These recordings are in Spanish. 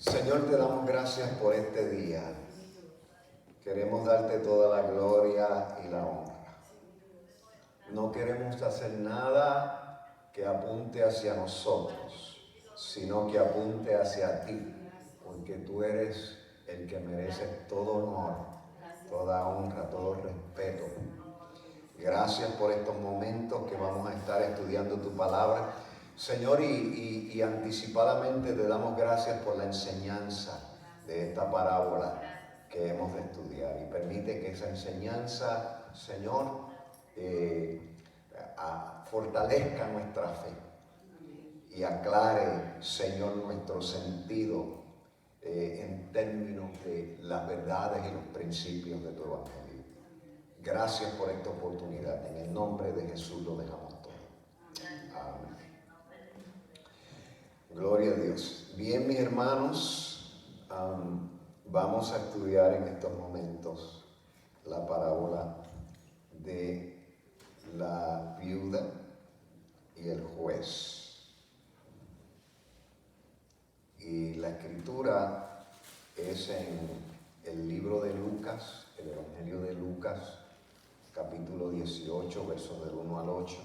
Señor, te damos gracias por este día. Queremos darte toda la gloria y la honra. No queremos hacer nada que apunte hacia nosotros, sino que apunte hacia ti, porque tú eres el que merece todo honor, toda honra, todo respeto. Gracias por estos momentos que vamos a estar estudiando tu palabra. Señor, y anticipadamente te damos gracias por la enseñanza de esta parábola que hemos de estudiar. Y permite que esa enseñanza, Señor, fortalezca nuestra fe y aclare, Señor, nuestro sentido en términos de las verdades y los principios de tu evangelio. Gracias por esta oportunidad. En el nombre de Jesús lo dejamos todo. Amén. Gloria a Dios. Bien, mis hermanos, vamos a estudiar en estos momentos la parábola de la viuda y el juez. Y la escritura es en el libro de Lucas, el Evangelio de Lucas, capítulo 18, versos del 1 al 8,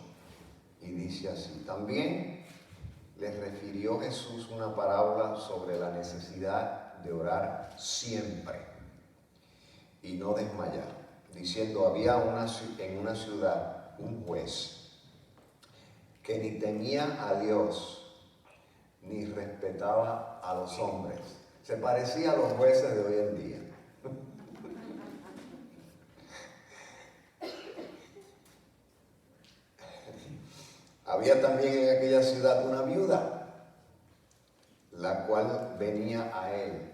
y dice así: también les refirió Jesús una parábola sobre la necesidad de orar siempre y no desmayar, diciendo: había en una ciudad un juez que ni temía a Dios ni respetaba a los hombres. Se parecía a los jueces de hoy en día. Había también en aquella ciudad una viuda, la cual venía a él,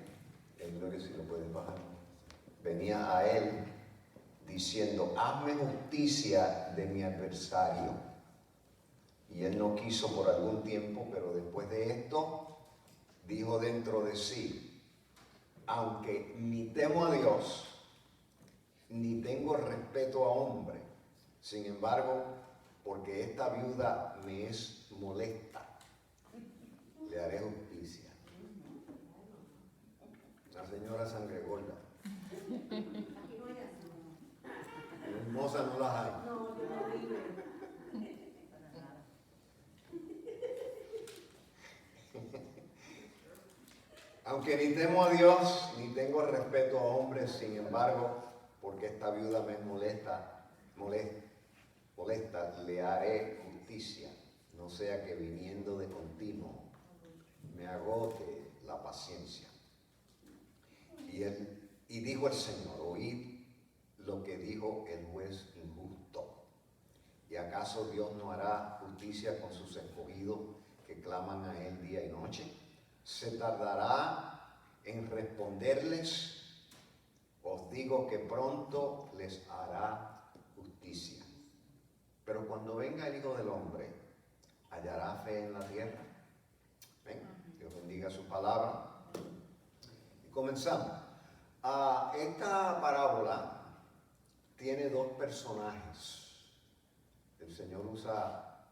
si lo puedes bajar, venía a él diciendo: hazme justicia de mi adversario. Y él no quiso por algún tiempo, pero después de esto dijo dentro de sí: aunque ni temo a Dios, ni tengo respeto a hombre, sin embargo, porque esta viuda me es molesta, le haré justicia. La señora sangre gorda. Hermosa no las hay. No, yo no vivo. Aunque ni temo a Dios, ni tengo respeto a hombres, sin embargo, porque esta viuda me es molesta, le haré justicia, no sea que viniendo de continuo me agote la paciencia. Y dijo el Señor: oíd lo que dijo el juez injusto. ¿Y acaso Dios no hará justicia con sus escogidos que claman a él día y noche? ¿Se tardará en responderles? Os digo que pronto les hará justicia. Pero cuando venga el Hijo del Hombre, ¿hallará fe en la tierra? Ven, Dios bendiga su palabra. Y comenzamos. Esta parábola tiene dos personajes. El Señor usa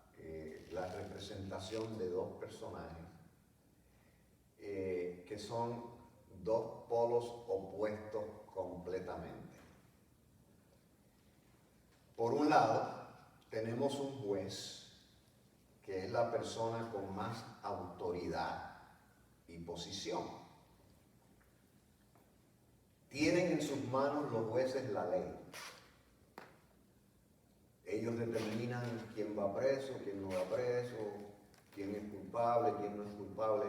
la representación de dos personajes que son dos polos opuestos completamente. Por un lado, tenemos un juez que es la persona con más autoridad y posición. Tienen en sus manos los jueces la ley. Ellos determinan quién va preso, quién no va preso, quién es culpable, quién no es culpable.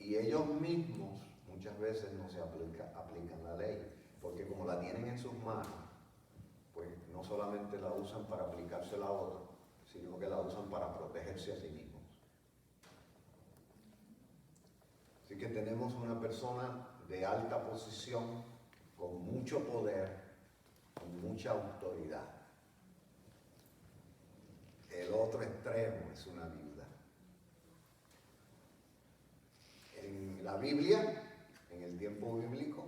Y ellos mismos muchas veces no se aplican la ley, porque como la tienen en sus manos, pues no solamente la usan para aplicársela a otros, sino que la usan para protegerse a sí mismos. Así que tenemos una persona de alta posición, con mucho poder, con mucha autoridad. El otro extremo es una viuda. En la Biblia, en el tiempo bíblico,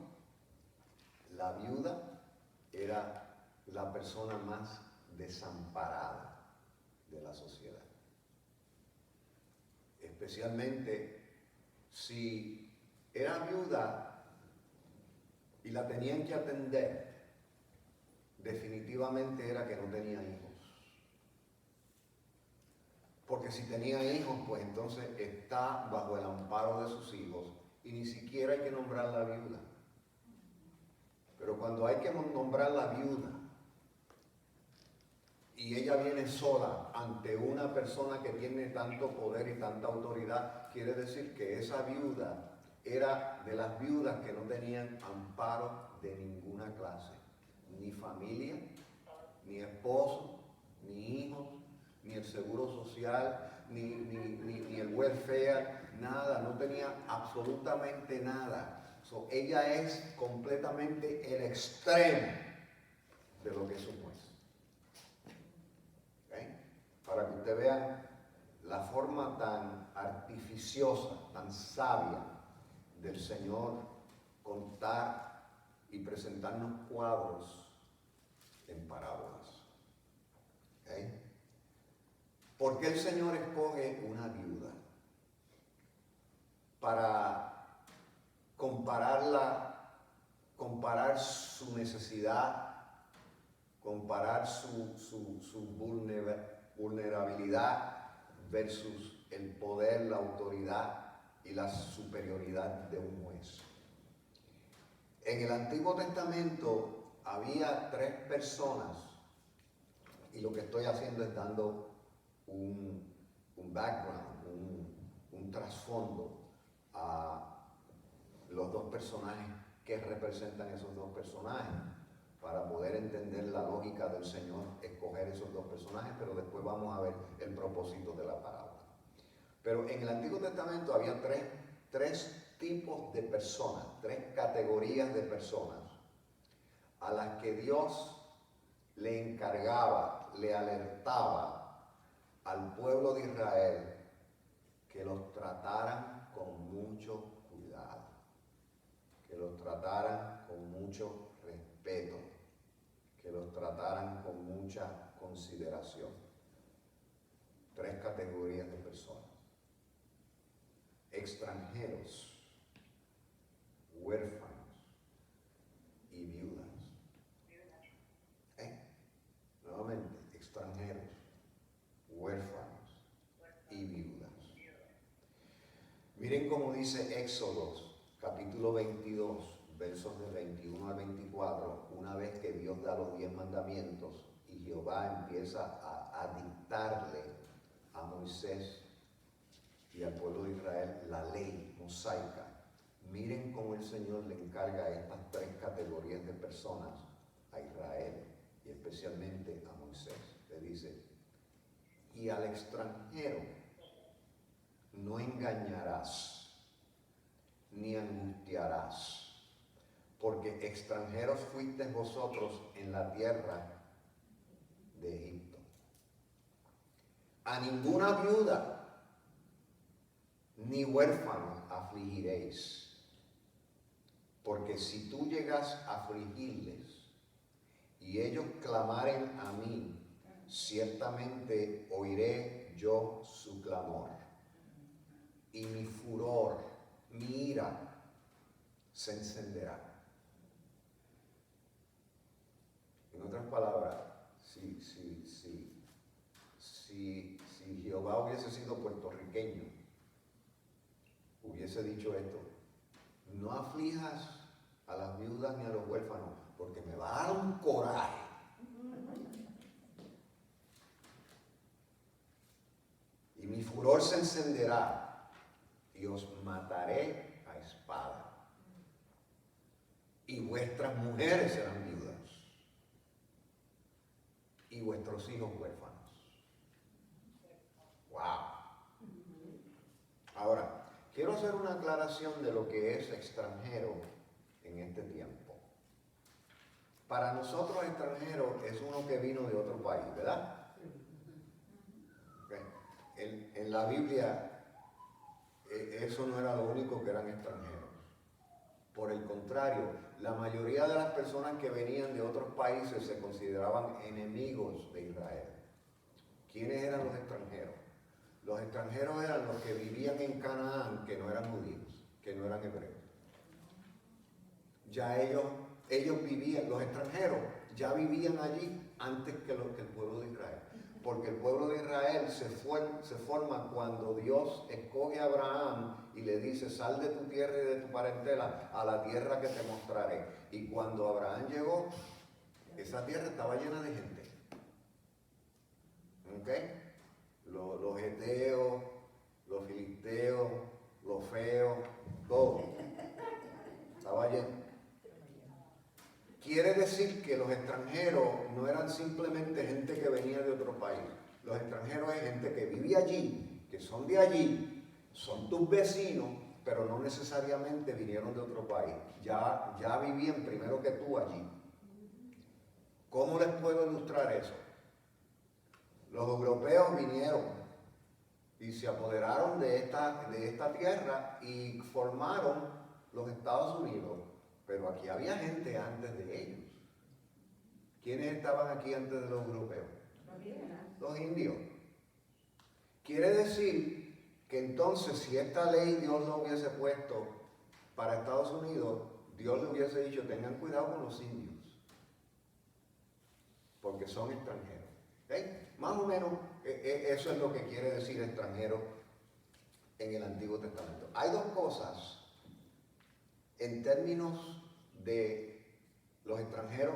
la viuda era la persona más desamparada de la sociedad. Especialmente si era viuda y la tenían que atender, definitivamente era que no tenía hijos. Porque si tenía hijos, pues entonces está bajo el amparo de sus hijos y ni siquiera hay que nombrar la viuda. Pero cuando hay que nombrar la viuda y ella viene sola ante una persona que tiene tanto poder y tanta autoridad, quiere decir que esa viuda era de las viudas que no tenían amparo de ninguna clase. Ni familia, ni esposo, ni hijos, ni el seguro social, ni el welfare, nada, no tenía absolutamente nada. Ella es completamente el extremo de lo que es un juez. ¿Okay? Para que usted vea la forma tan artificiosa, tan sabia del Señor contar y presentarnos cuadros en parábolas. ¿Okay? ¿Por qué el Señor escoge una viuda? Para comparar su necesidad, comparar su vulnerabilidad versus el poder, la autoridad y la superioridad de un juez. En el Antiguo Testamento había 3 personas, y lo que estoy haciendo es dando un background, un trasfondo a los 2 personajes que representan esos 2 personajes, para poder entender la lógica del Señor escoger esos 2 personajes, pero después vamos a ver el propósito de la parábola. Pero en el Antiguo Testamento había 3 tipos de personas, 3 categorías de personas a las que Dios le encargaba, le alertaba al pueblo de Israel que los trataran con mucho cuidado, que los trataran con mucho respeto, que los trataran con mucha consideración. 3 categorías de personas: extranjeros, huérfanos y viudas. Nuevamente, extranjeros, huérfanos y viudas. Miren cómo dice Éxodo, capítulo 22, versos de 21 al 24, una vez que Dios da los 10 mandamientos y Jehová empieza a dictarle a Moisés y al pueblo de Israel la ley mosaica. Miren cómo el Señor le encarga a estas 3 categorías de personas a Israel y especialmente a Moisés. Le dice: y al extranjero no engañarás ni angustiarás, porque extranjeros fuisteis vosotros en la tierra de Egipto. A ninguna viuda ni huérfano afligiréis, porque si tú llegas a afligirles y ellos clamaren a mí, ciertamente oiré yo su clamor, y mi furor, mi ira, se encenderá. En otras palabras, si Jehová hubiese sido puertorriqueño, hubiese dicho esto: no aflijas a las viudas ni a los huérfanos, porque me va a dar un coraje. Y mi furor se encenderá y os mataré a espada. Y vuestras mujeres serán viudas y vuestros hijos huérfanos. ¡Wow! Ahora, quiero hacer una aclaración de lo que es extranjero en este tiempo. Para nosotros, extranjero es uno que vino de otro país, ¿verdad? En la Biblia, eso no era lo único que eran extranjeros. Por el contrario, la mayoría de las personas que venían de otros países se consideraban enemigos de Israel. ¿Quiénes eran los extranjeros? Los extranjeros eran los que vivían en Canaán, que no eran judíos, que no eran hebreos. Ya ellos vivían, los extranjeros ya vivían allí antes que el pueblo de Israel. Porque el pueblo de Israel se forma cuando Dios escoge a Abraham y le dice: sal de tu tierra y de tu parentela a la tierra que te mostraré. Y cuando Abraham llegó, esa tierra estaba llena de gente. ¿Ok? Los heteos, los filisteos, los feos, todo. Estaba lleno. Quiere decir que los extranjeros no eran simplemente gente que venía de otro país. Los extranjeros es gente que vive allí, que son de allí, son tus vecinos, pero no necesariamente vinieron de otro país. Ya vivían primero que tú allí. ¿Cómo les puedo ilustrar eso? Los europeos vinieron y se apoderaron de esta tierra y formaron los Estados Unidos. Pero aquí había gente antes de ellos. ¿Quiénes estaban aquí antes de los europeos? Los indios. Quiere decir que entonces, si esta ley Dios lo hubiese puesto para Estados Unidos, Dios le hubiese dicho: tengan cuidado con los indios, porque son extranjeros. ¿Okay? Más o menos eso es lo que quiere decir extranjero en el Antiguo Testamento. Hay dos cosas en términos de los extranjeros,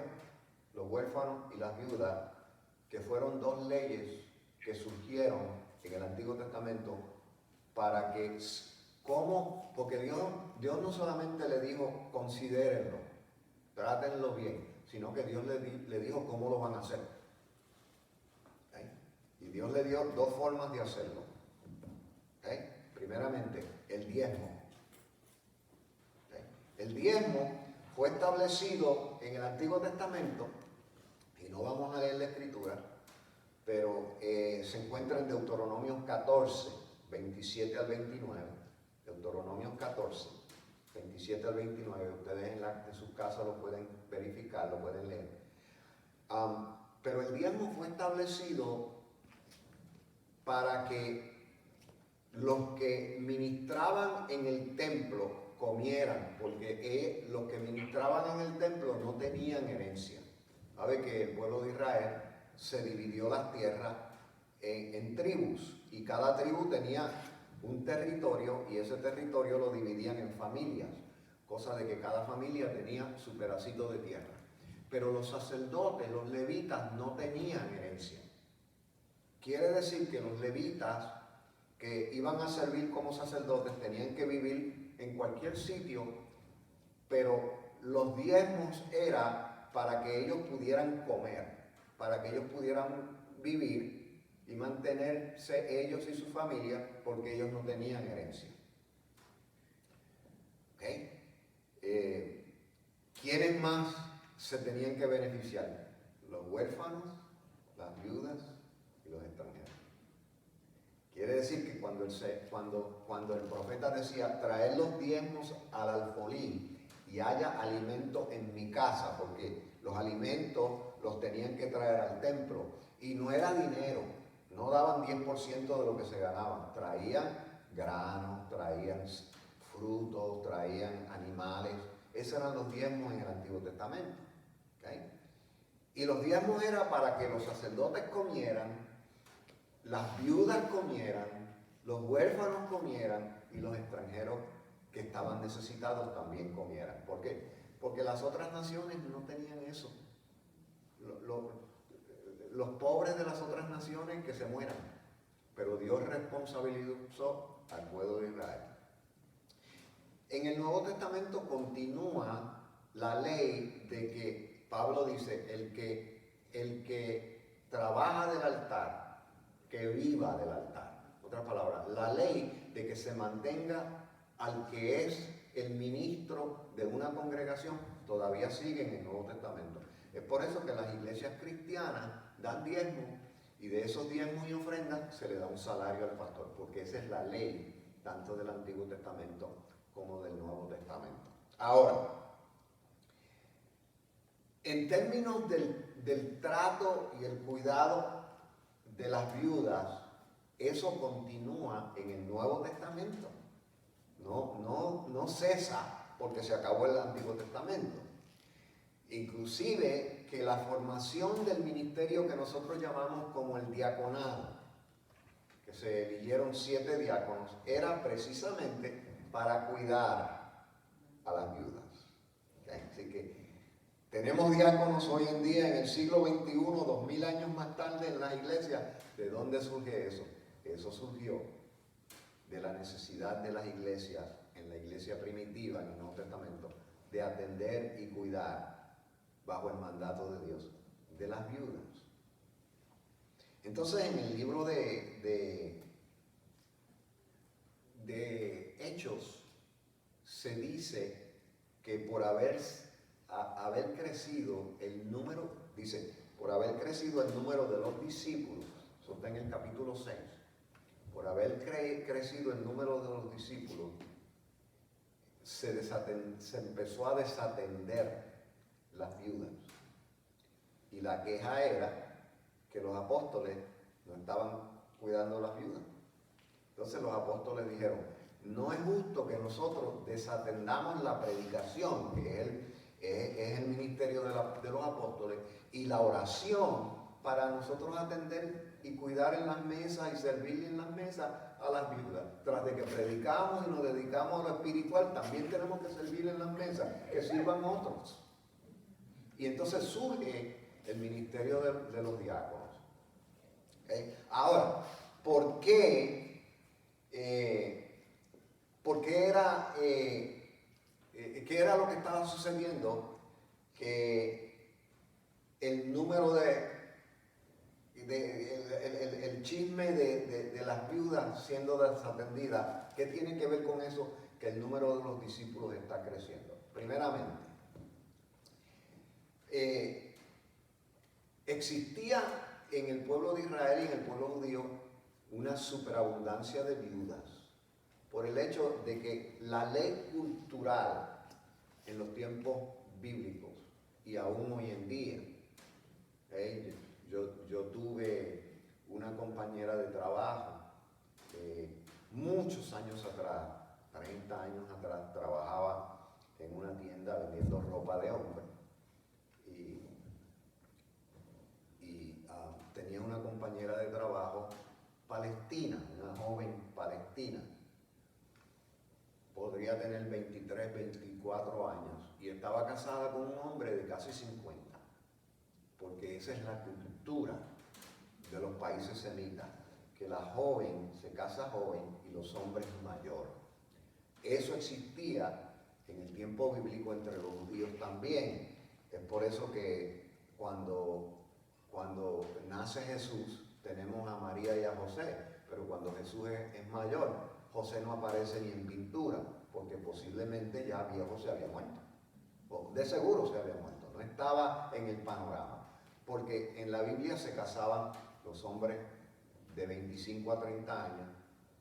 los huérfanos y las viudas, que fueron dos leyes que surgieron en el Antiguo Testamento para que, porque Dios no solamente le dijo: considérenlo, trátenlo bien, sino que Dios le dijo cómo lo van a hacer. ¿Okay? Y Dios le dio dos formas de hacerlo. ¿Okay? Primeramente, el diezmo. ¿Okay? El diezmo fue establecido en el Antiguo Testamento, y no vamos a leer la Escritura, pero se encuentra en Deuteronomio 14, 27 al 29. Deuteronomio 14, 27 al 29. Ustedes en sus casas lo pueden verificar, lo pueden leer. Pero el diezmo fue establecido para que los que ministraban en el templo comieran, porque los que ministraban en el templo no tenían herencia. Sabe que el pueblo de Israel se dividió las tierras en tribus, y cada tribu tenía un territorio, y ese territorio lo dividían en familias, cosa de que cada familia tenía su pedacito de tierra. Pero los sacerdotes, los levitas, no tenían herencia. Quiere decir que los levitas que iban a servir como sacerdotes tenían que vivir en cualquier sitio, pero los diezmos era para que ellos pudieran comer, para que ellos pudieran vivir y mantenerse ellos y su familia, porque ellos no tenían herencia. ¿Okay? ¿Quiénes más se tenían que beneficiar? Los huérfanos, las viudas y los extranjeros. Quiere decir que cuando el profeta decía: traed los diezmos al alfolí y haya alimento en mi casa, porque los alimentos los tenían que traer al templo, y no era dinero, no daban 10% de lo que se ganaban, traían granos, traían frutos, traían animales. Esos eran los diezmos en el Antiguo Testamento. ¿Okay? Y los diezmos era para que los sacerdotes comieran, las viudas comieran, los huérfanos comieran, y los extranjeros que estaban necesitados también comieran. ¿Por qué? Porque las otras naciones no tenían eso. Los pobres de las otras naciones que se mueran, pero Dios responsabilizó al pueblo de Israel. En el Nuevo Testamento continúa la ley de que Pablo dice: el que trabaja del altar, que viva del altar. Otra palabra, la ley de que se mantenga al que es el ministro de una congregación todavía sigue en el Nuevo Testamento. Es por eso que las iglesias cristianas dan diezmos, y de esos diezmos y ofrendas se le da un salario al pastor, porque esa es la ley tanto del Antiguo Testamento como del Nuevo Testamento. Ahora, en términos del trato y el cuidado de las viudas, eso continúa en el Nuevo Testamento. No cesa porque se acabó el Antiguo Testamento. Inclusive que la formación del ministerio que nosotros llamamos como el diaconado, que se eligieron 7 diáconos, era precisamente para cuidar a las viudas. ¿Okay? Así que tenemos diáconos hoy en día en el siglo XXI, 2000 años más tarde en las iglesias. ¿De dónde surge eso? Eso surgió de la necesidad de las iglesias, en la iglesia primitiva, en el Nuevo Testamento, de atender y cuidar bajo el mandato de Dios de las viudas. Entonces en el libro de Hechos se dice que por haber crecido el número, dice, por haber crecido el número de los discípulos, eso está en el capítulo 6, por haber crecido el número de los discípulos, se empezó a desatender las viudas. Y la queja era que los apóstoles no estaban cuidando a las viudas. Entonces los apóstoles dijeron, no es justo que nosotros desatendamos la predicación, que es el ministerio de los apóstoles, y la oración para nosotros atender y cuidar en las mesas y servir en las mesas a las viudas. Tras de que predicamos y nos dedicamos a lo espiritual, también tenemos que servir en las mesas, que sirvan otros. Y entonces surge el ministerio de los diáconos. ¿Okay? Ahora, ¿por qué era, qué era lo que estaba sucediendo? Que el número el chisme de las viudas siendo desatendidas, ¿qué tiene que ver con eso? Que el número de los discípulos está creciendo. Primeramente, existía en el pueblo de Israel y en el pueblo judío una superabundancia de viudas por el hecho de que la ley cultural en los tiempos bíblicos y aún hoy en día, yo tuve una compañera de trabajo muchos años atrás, 30 años atrás, trabajaba en una tienda vendiendo ropa de hombre. Tenía una compañera de trabajo palestina, una joven palestina. Podría tener 23, 24 años y estaba casada con un hombre de casi 50, porque esa es la cultura de los países semitas, que la joven se casa joven y los hombres mayor. Eso existía en el tiempo bíblico entre los judíos también. Es por eso que cuando nace Jesús, tenemos a María y a José, pero cuando Jesús es mayor, José no aparece ni en pintura, porque posiblemente ya viejo se había muerto. O de seguro se había muerto, no estaba en el panorama, porque en la Biblia se casaban los hombres de 25 a 30 años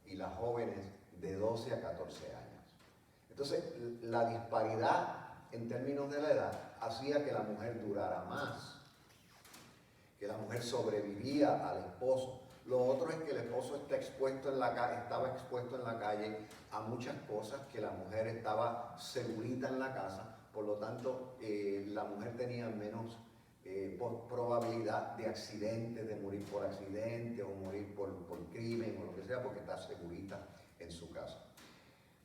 y las jóvenes de 12 a 14 años. Entonces, la disparidad en términos de la edad hacía que la mujer durara más, que la mujer sobrevivía al esposo. Lo otro es que el esposo estaba expuesto en la calle a muchas cosas, que la mujer estaba segurita en la casa, por lo tanto la mujer tenía menos probabilidad de accidente, de morir por accidente o morir por crimen o lo que sea, porque está segurita en su casa.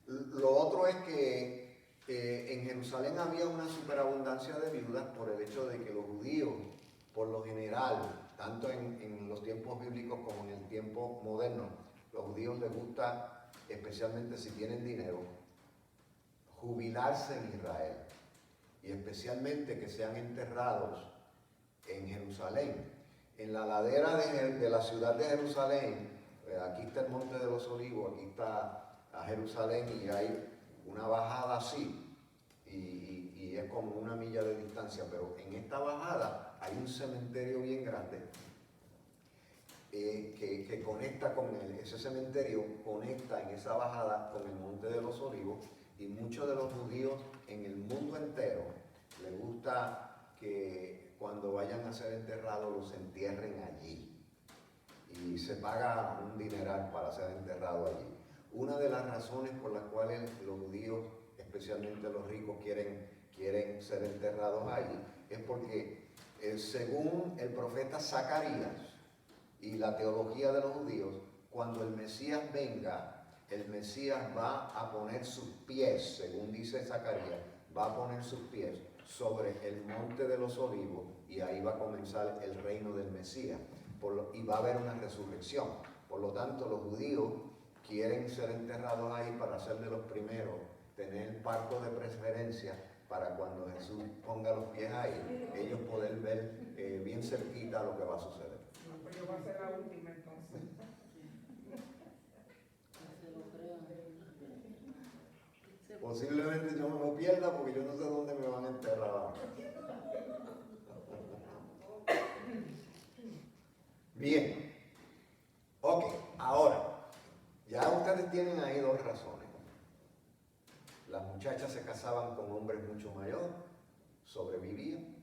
Lo otro es que en Jerusalén había una superabundancia de viudas por el hecho de que los judíos, por lo general, tanto en los tiempos bíblicos como en el tiempo moderno, los judíos les gusta, especialmente si tienen dinero, jubilarse en Israel y especialmente que sean enterrados en Jerusalén. En la ladera de la ciudad de Jerusalén, aquí está el Monte de los Olivos, aquí está a Jerusalén y hay una bajada así y es como 1 milla de distancia, pero en esta bajada hay un cementerio bien grande que conecta con ese cementerio conecta en esa bajada con el Monte de los Olivos, y muchos de los judíos en el mundo entero les gusta que cuando vayan a ser enterrados los entierren allí y se paga un dineral para ser enterrado allí. Una de las razones por las cuales los judíos especialmente los ricos, quieren ser enterrados ahí, es porque según el profeta Zacarías y la teología de los judíos, cuando el Mesías venga, el Mesías va a poner sus pies, según dice Zacarías, va a poner sus pies sobre el monte de los olivos y ahí va a comenzar el reino del Mesías y va a haber una resurrección. Por lo tanto, los judíos quieren ser enterrados ahí para ser de los primeros, tener el parto de preferencia para cuando Jesús ponga los pies ahí, ellos poder ver bien cerquita lo que va a suceder. No, pues yo voy a ser la última entonces. Posiblemente yo me lo pierda porque yo no sé dónde me van a enterrar. Bien. Ok, ahora, ya ustedes tienen ahí dos razones. Las muchachas se casaban con hombres mucho mayores, sobrevivían.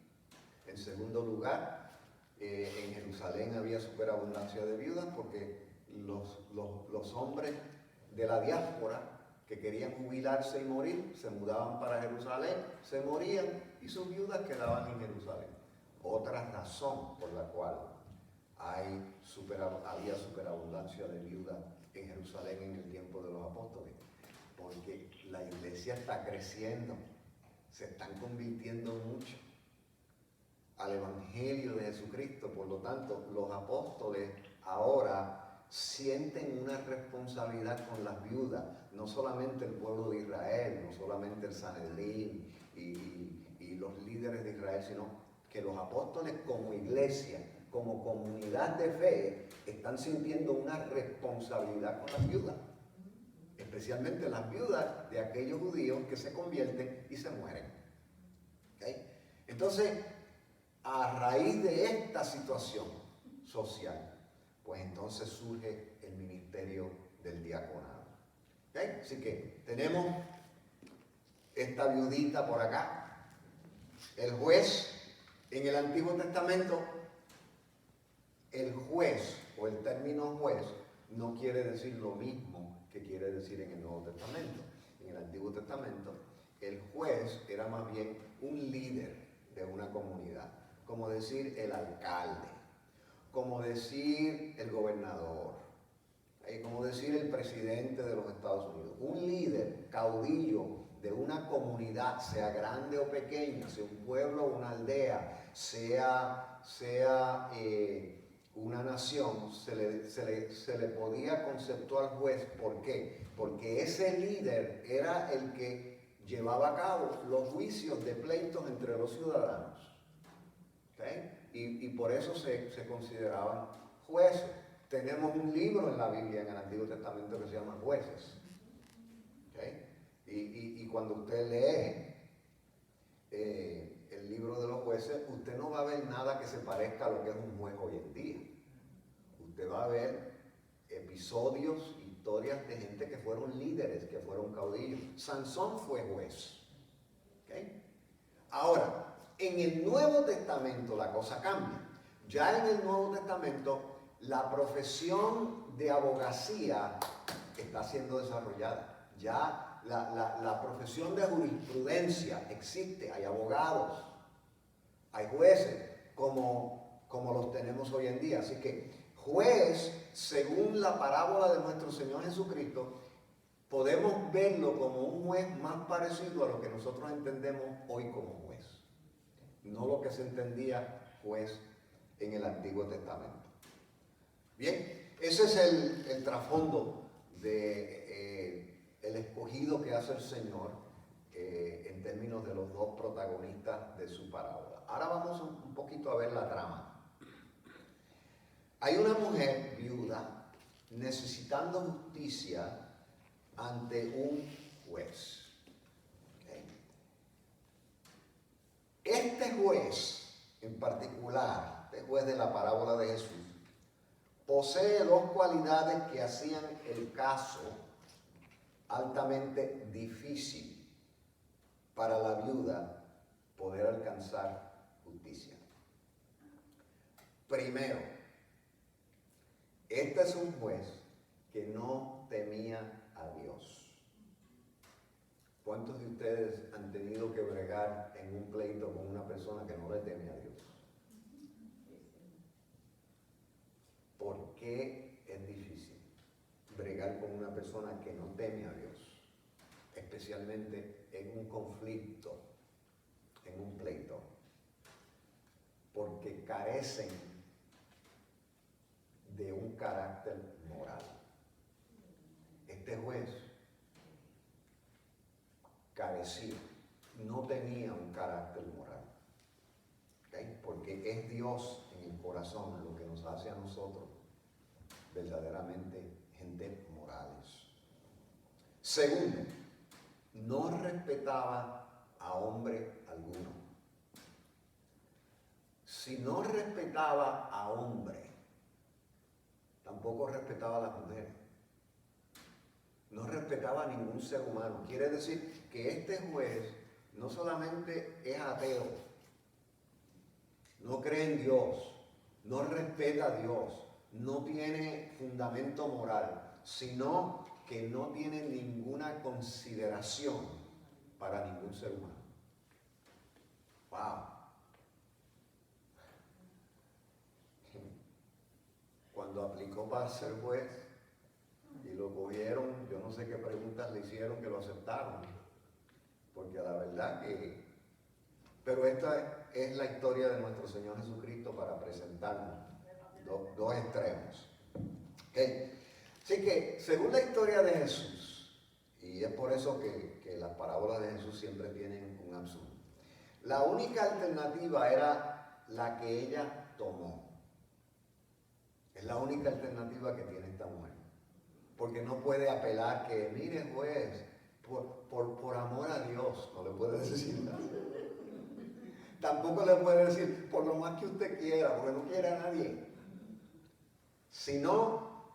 En segundo lugar, en Jerusalén había superabundancia de viudas porque los hombres de la diáspora que querían jubilarse y morir, se mudaban para Jerusalén, se morían y sus viudas quedaban en Jerusalén. Otra razón por la cual había superabundancia de viudas en Jerusalén en el tiempo de los apóstoles, porque la iglesia está creciendo, se están convirtiendo mucho al Evangelio de Jesucristo. Por lo tanto, los apóstoles ahora sienten una responsabilidad con las viudas, no solamente el pueblo de Israel, no solamente el Sanedrín y los líderes de Israel, sino que los apóstoles como iglesia, como comunidad de fe, están sintiendo una responsabilidad con las viudas, especialmente las viudas de aquellos judíos que se convierten y se mueren. ¿Okay? Entonces, a raíz de esta situación social, pues entonces surge el ministerio del diaconado. ¿Okay? Así que tenemos esta viudita por acá. El juez, en el Antiguo Testamento, el juez o el término juez no quiere decir lo mismo que quiere decir en el Nuevo Testamento. En el Antiguo Testamento, el juez era más bien un líder de una comunidad, como decir el alcalde, como decir el gobernador, como decir el presidente de los Estados Unidos. Un líder, caudillo de una comunidad, sea grande o pequeña, sea un pueblo o una aldea, sea una nación, se le podía conceptuar juez. ¿Por qué? Porque ese líder era el que llevaba a cabo los juicios de pleitos entre los ciudadanos. ¿Okay? Y por eso se consideraban jueces. Tenemos un libro en la Biblia, en el Antiguo Testamento, que se llama Jueces. ¿Okay? Y cuando usted lee el libro de los jueces, usted no va a ver nada que se parezca a lo que es un juez hoy en día. Usted va a ver episodios, historias de gente que fueron líderes, que fueron caudillos. Sansón fue juez. ¿Okay? Ahora, en el Nuevo Testamento la cosa cambia. Ya en el Nuevo Testamento la profesión de abogacía está siendo desarrollada. Ya la profesión de jurisprudencia existe, hay abogados, hay jueces como los tenemos hoy en día. Así que juez, según la parábola de nuestro Señor Jesucristo, podemos verlo como un juez más parecido a lo que nosotros entendemos hoy como juez, no lo que se entendía juez en el Antiguo Testamento. Bien, ese es el trasfondo de el escogido que hace el Señor en términos de los dos protagonistas de su parábola. Ahora vamos un poquito a ver la trama. Hay una mujer viuda necesitando justicia ante un juez. ¿Okay? Este juez en particular, este juez de la parábola de Jesús, posee dos cualidades que hacían el caso altamente difícil para la viuda poder alcanzar justicia. Primero, este es un juez que no temía a Dios. ¿Cuántos de ustedes han tenido que bregar en un pleito con una persona que no le teme a Dios? ¿Por qué es difícil bregar con una persona que no teme a Dios? Especialmente en un conflicto, en un pleito. Porque carecen de un carácter moral. Este juez carecía, no tenía un carácter moral. ¿Okay? Porque es Dios en el corazón lo que nos hace a nosotros verdaderamente gente morales. Segundo, no respetaba a hombre alguno. Si no respetaba a hombre, tampoco respetaba a las mujeres. No respetaba a ningún ser humano. Quiere decir que este juez no solamente es ateo, no cree en Dios, no respeta a Dios, no tiene fundamento moral, sino que no tiene ninguna consideración para ningún ser humano. ¡Wow! Cuando aplicó para ser juez y lo cogieron, yo no sé qué preguntas le hicieron que lo aceptaron, porque la verdad que... Pero esta es la historia de nuestro Señor Jesucristo para presentarnos dos extremos. ¿Okay? Así que, según la historia de Jesús, y es por eso que las parábolas de Jesús siempre tienen un absurdo, la única alternativa era la que ella tomó. Es la única alternativa que tiene esta mujer. Porque no puede apelar que, mire juez, por amor a Dios, no le puede decir nada. Tampoco le puede decir, por lo más que usted quiera, porque no quiere a nadie. Sino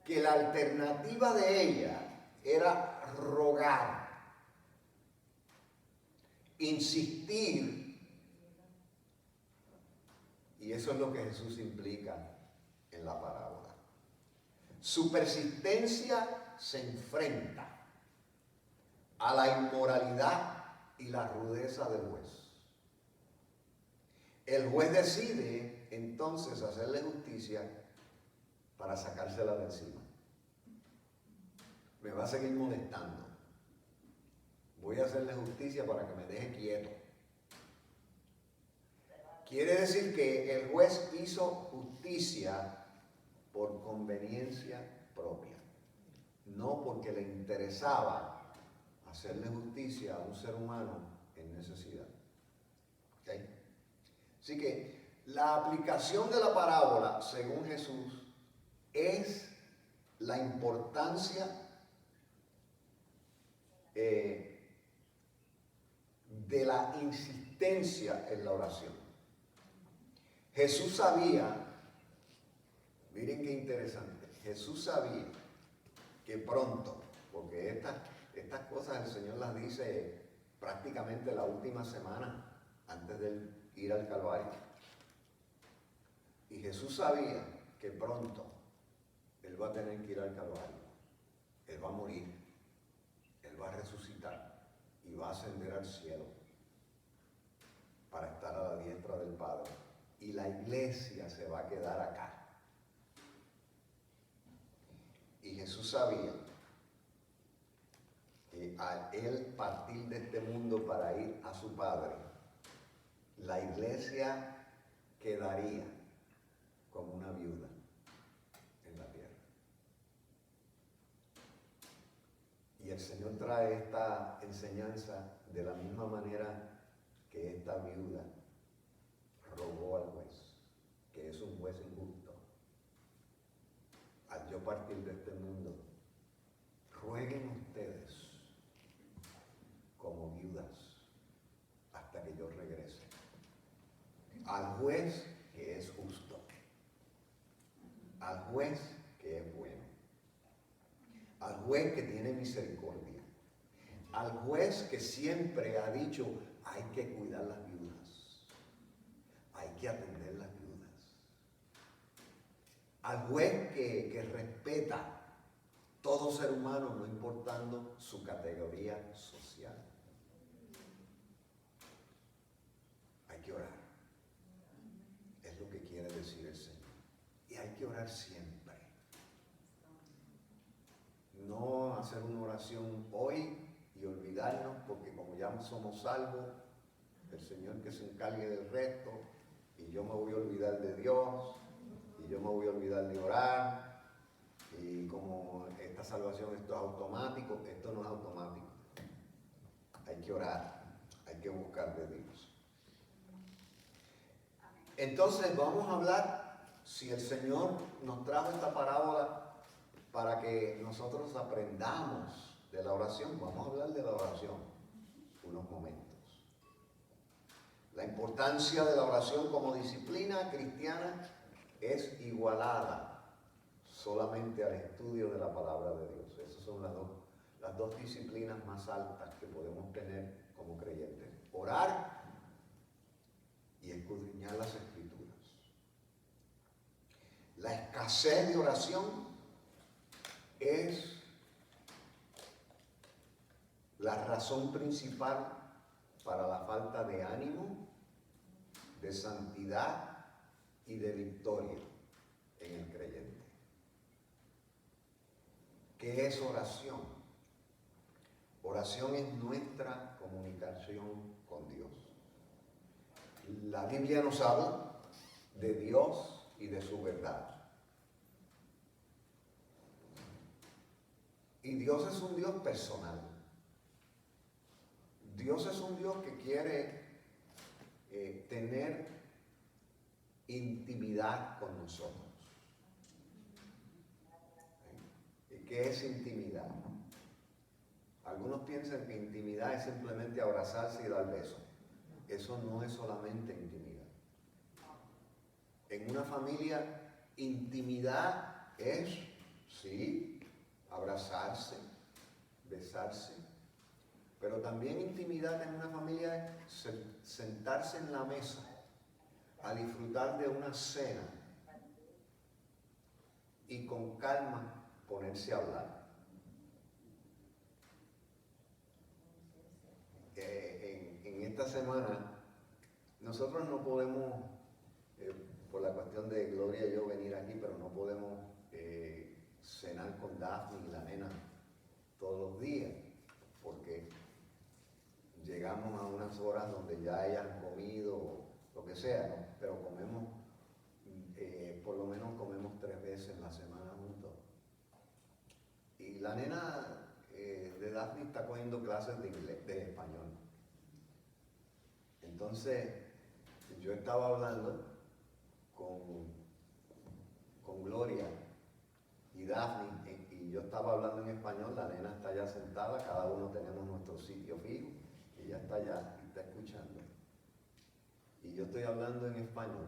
que la alternativa de ella era rogar, insistir, y eso es lo que Jesús implica en la parábola. Su persistencia se enfrenta a la inmoralidad y la rudeza del juez. El juez decide entonces hacerle justicia para sacársela de encima. Me va a seguir molestando. Voy a hacerle justicia para que me deje quieto. Quiere decir que el juez hizo justicia por conveniencia propia, no porque le interesaba hacerle justicia a un ser humano en necesidad. ¿Okay? Así que la aplicación de la parábola, según Jesús, es la importancia de la insistencia en la oración. Jesús sabía, miren qué interesante, Jesús sabía que pronto, porque estas cosas el Señor las dice prácticamente la última semana antes de ir al Calvario. Y Jesús sabía que pronto Él va a tener que ir al Calvario. Él va a morir, Él va a resucitar y va a ascender al cielo para estar a la diestra del Padre. Y la iglesia se va a quedar acá. Y Jesús sabía que al Él partir de este mundo para ir a su Padre, la iglesia quedaría como una viuda en la tierra. Y el Señor trae esta enseñanza de la misma manera que esta viuda rogó al juez, que es un juez injusto. Al yo partir de este mundo, rueguen ustedes como viudas hasta que yo regrese. Al juez que es justo, al juez que es bueno, al juez que tiene misericordia, al juez que siempre ha dicho hay que cuidar las viudas, hay que atender las viudas, al juez que respeta todo ser humano, no importando su categoría social. Hay que orar. Es lo que quiere decir el Señor. Y hay que orar siempre. No hacer una oración hoy y olvidarnos, porque como ya somos salvos, el Señor que se encargue del resto, y yo me voy a olvidar de Dios, y yo me voy a olvidar de orar, y como esta salvación esto es automático, esto no es automático. Hay que orar, hay que buscar de Dios. Entonces vamos a hablar, si el Señor nos trajo esta parábola para que nosotros aprendamos de la oración, vamos a hablar de la oración unos momentos. La importancia de la oración como disciplina cristiana es igualada solamente al estudio de la palabra de Dios. Esas son las dos disciplinas más altas que podemos tener como creyentes. Orar y escudriñar las Escrituras. La escasez de oración es la razón principal para la falta de ánimo, de santidad y de victoria en el creyente. ¿Qué es oración? Oración es nuestra comunicación con Dios. La Biblia nos habla de Dios y de su verdad. Y Dios es un Dios personal. Dios es un Dios que quiere tener intimidad con nosotros. ¿Y qué es intimidad? Algunos piensan que intimidad es simplemente abrazarse y dar besos. Eso no es solamente intimidad. En una familia, intimidad es, sí, abrazarse, besarse, pero también intimidad en una familia es sentarse en la mesa a disfrutar de una cena y con calma ponerse a hablar. En esta semana nosotros no podemos, por la cuestión de Gloria y yo venir aquí, pero no podemos cenar con Daphne y la nena todos los días, porque llegamos a unas horas donde ya hayan comido o lo que sea, ¿no? Pero comemos, por lo menos comemos 3 veces en la semana juntos. Y la nena de Daphne está cogiendo clases de inglés, de español. Entonces, yo estaba hablando con Gloria y Daphne, y yo estaba hablando en español, la nena está allá sentada, cada uno tenemos nuestro sitio fijo, y ella está allá y está escuchando. Y yo estoy hablando en español,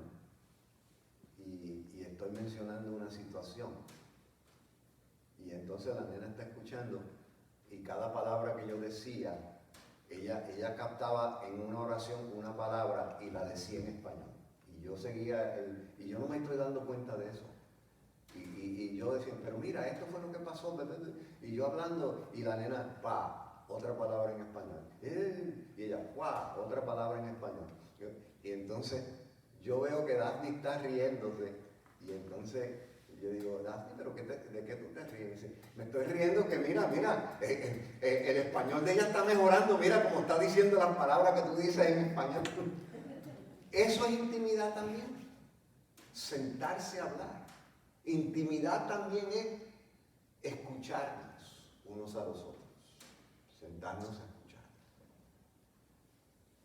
y estoy mencionando una situación. Y entonces la nena está escuchando, y cada palabra que yo decía, ella captaba en una oración una palabra y la decía en español. Y yo seguía, y yo no me estoy dando cuenta de eso. Y yo decía, pero mira, esto fue lo que pasó. Y yo hablando, y la nena, pa, otra palabra en español. Y ella, pa, otra palabra en español. Y entonces yo veo que Daphne está riéndose. Y entonces yo digo, Daphne, ¿pero de qué tú te ríes? Y dice, me estoy riendo que mira, el español de ella está mejorando. Mira cómo está diciendo las palabras que tú dices en español. Eso es intimidad también. Sentarse a hablar. Intimidad también es escucharnos unos a los otros, sentarnos a escuchar.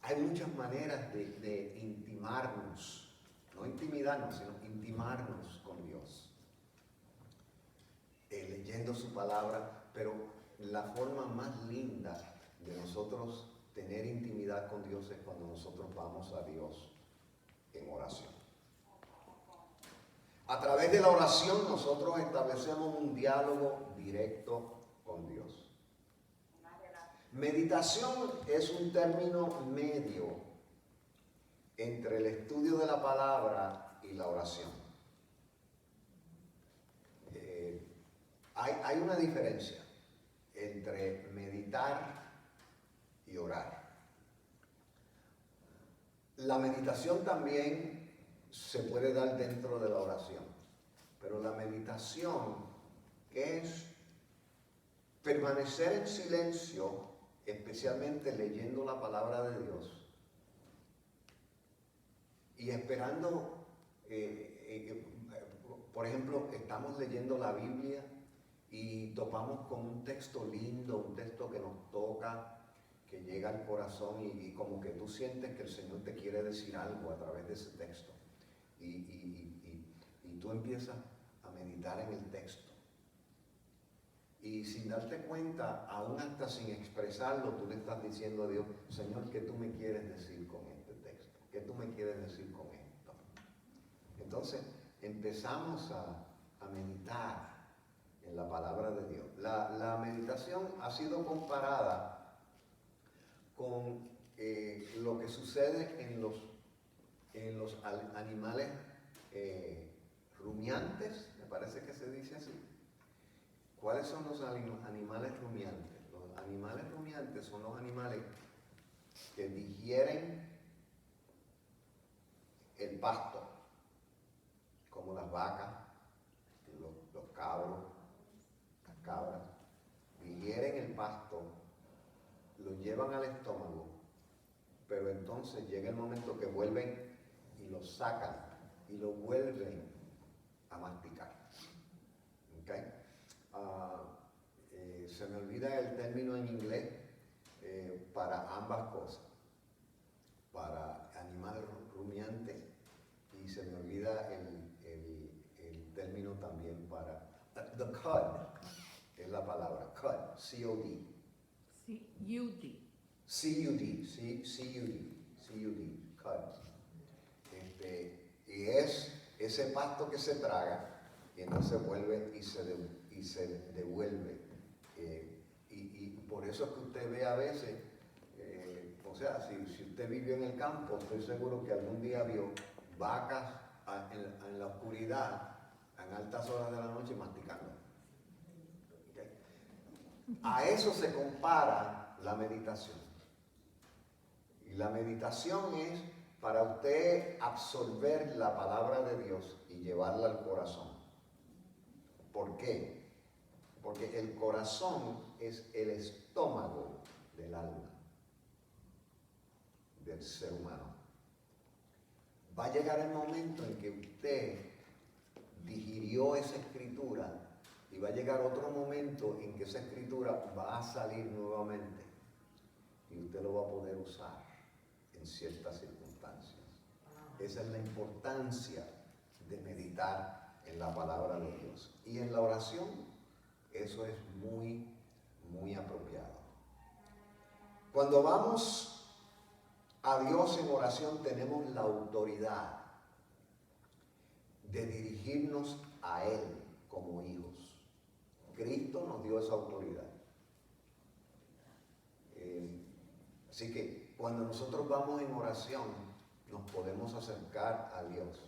Hay muchas maneras de intimarnos, no intimidarnos, sino intimarnos con Dios. Leyendo su palabra, pero la forma más linda de nosotros tener intimidad con Dios es cuando nosotros vamos a Dios en oración. A través de la oración nosotros establecemos un diálogo directo con Dios. Meditación es un término medio entre el estudio de la palabra y la oración. Hay una diferencia entre meditar y orar. La meditación también se puede dar dentro de la oración, pero la meditación es permanecer en silencio, especialmente leyendo la palabra de Dios y esperando, por ejemplo, estamos leyendo la Biblia y topamos con un texto lindo, un texto que nos toca, que llega al corazón y como que tú sientes que el Señor te quiere decir algo a través de ese texto. Y tú empiezas a meditar en el texto. Y sin darte cuenta, aún hasta sin expresarlo, tú le estás diciendo a Dios, Señor, ¿qué tú me quieres decir con este texto? ¿Qué tú me quieres decir con esto? Entonces empezamos a meditar en la palabra de Dios. La meditación ha sido comparada con lo que sucede en los animales rumiantes, me parece que se dice así. ¿Cuáles son los animales rumiantes? Los animales rumiantes son los animales que digieren el pasto, como las vacas, los cabros, las cabras, digieren el pasto, lo llevan al estómago, pero entonces llega el momento que vuelven y lo sacan y lo vuelven a masticar. ¿Okay? Se me olvida el término en inglés para ambas cosas, para animal rumiante, y se me olvida el término también para the cud, es la palabra cud, C-O-D. C-U-D. C-U-D, cud. Y es ese pasto que se traga y entonces vuelve y se devuelve. Y por eso es que usted ve a veces, o sea, si usted vivió en el campo, estoy seguro que algún día vio vacas en la oscuridad, en altas horas de la noche, masticando. ¿Okay? A eso se compara la meditación. Y la meditación es para usted absorber la palabra de Dios y llevarla al corazón. ¿Por qué? Porque el corazón es el estómago del alma, del ser humano. Va a llegar el momento en que usted digirió esa escritura y va a llegar otro momento en que esa escritura va a salir nuevamente y usted lo va a poder usar en ciertas circunstancias. Esa es la importancia de meditar en la palabra de Dios. Y en la oración, eso es muy, muy apropiado. Cuando vamos a Dios en oración, tenemos la autoridad de dirigirnos a Él como hijos. Cristo nos dio esa autoridad. Así que cuando nosotros vamos en oración, nos podemos acercar a Dios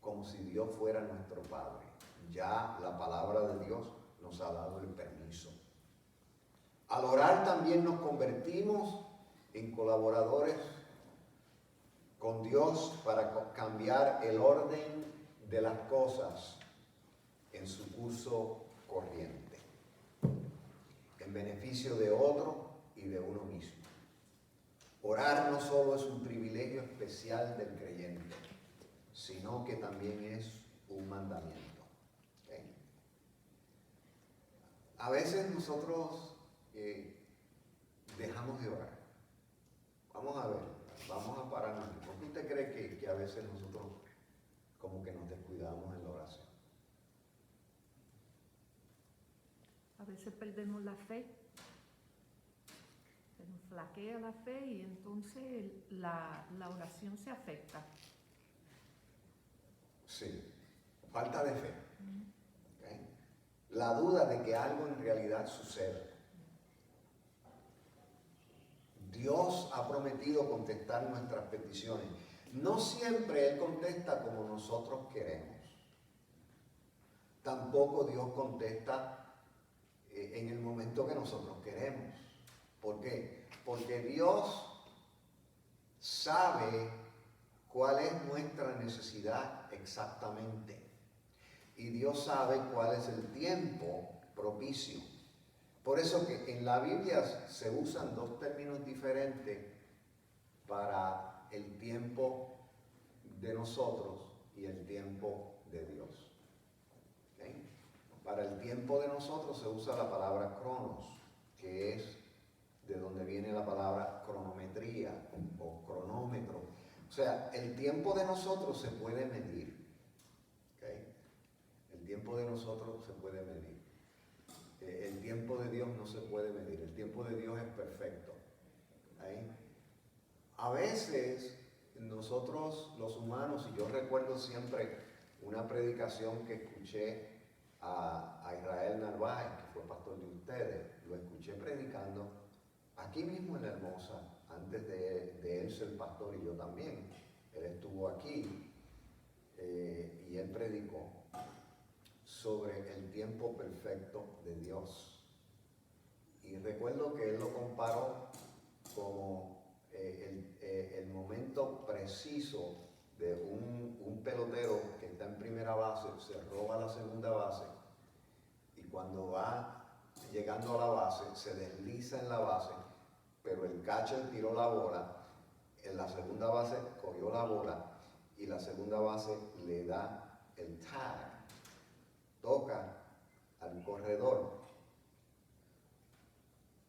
como si Dios fuera nuestro Padre. Ya la palabra de Dios nos ha dado el permiso. Al orar también nos convertimos en colaboradores con Dios para cambiar el orden de las cosas en su curso corriente, en beneficio de otro y de uno mismo. Orar no solo es un privilegio especial del creyente, sino que también es un mandamiento. ¿Okay? A veces nosotros dejamos de orar. Vamos a ver, vamos a pararnos aquí. ¿Por qué usted cree que a veces nosotros como que nos descuidamos en la oración? A veces perdemos la fe, se nos flaquea la fe y entonces la oración se afecta. Sí, falta de fe. ¿Okay? La duda de que algo en realidad sucede. Dios ha prometido contestar nuestras peticiones. No siempre Él contesta como nosotros queremos. Tampoco Dios contesta en el momento que nosotros queremos. ¿Por qué? Porque Dios sabe cuál es nuestra necesidad exactamente. Y Dios sabe cuál es el tiempo propicio. Por eso que en la Biblia se usan dos términos diferentes para el tiempo de nosotros y el tiempo de Dios. ¿Okay? Para el tiempo de nosotros se usa la palabra cronos, que es de donde viene la palabra cronometría o cronómetro. O sea, el tiempo de nosotros se puede medir. ¿Okay? El tiempo de nosotros se puede medir. El tiempo de Dios no se puede medir. El tiempo de Dios es perfecto. ¿Okay? A veces nosotros los humanos, y yo recuerdo siempre una predicación que escuché a Israel Narváez, que fue pastor de ustedes, lo escuché predicando aquí mismo en La Hermosa, antes de él ser pastor y yo también. Él estuvo aquí y él predicó sobre el tiempo perfecto de Dios. Y recuerdo que él lo comparó como el momento preciso de un pelotero que está en primera base, se roba la segunda base y cuando va llegando a la base se desliza en la base, pero el catcher tiró la bola, en la segunda base cogió la bola y la segunda base le da el tag, toca al corredor